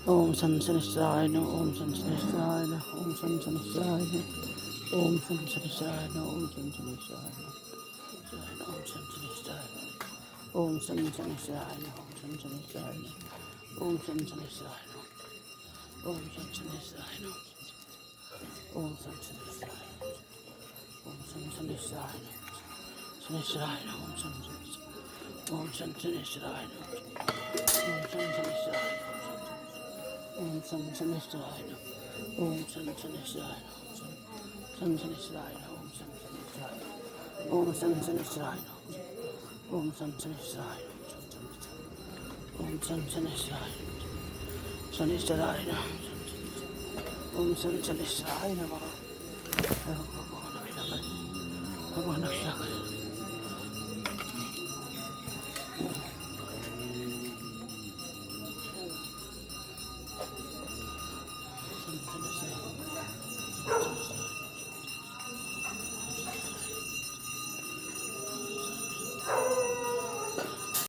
Om San Sanisarayana, Om San Sanisarayana, Om San Sanisarayana, Om San Sanisarayana, Om San Sanisarayana, Om San Sanisarayana, Om San Sanisarayana, Om San Sanisarayana, Om San Sanisarayana, Om San Sanisarayana, Om San Sanisarayana, Sanisarayana, Om San Sanisarayana, Om San Sanisarayana, Om San Sanisarayana, Om San Sanisarayana, Om San Sanisarayana, San Sanisarayana, Om San Sanisarayana, Om San Sanisarayana, Om San Sanisarayana, Sanisarayana, Om San Sanisarayana, Bhagwan Shaka,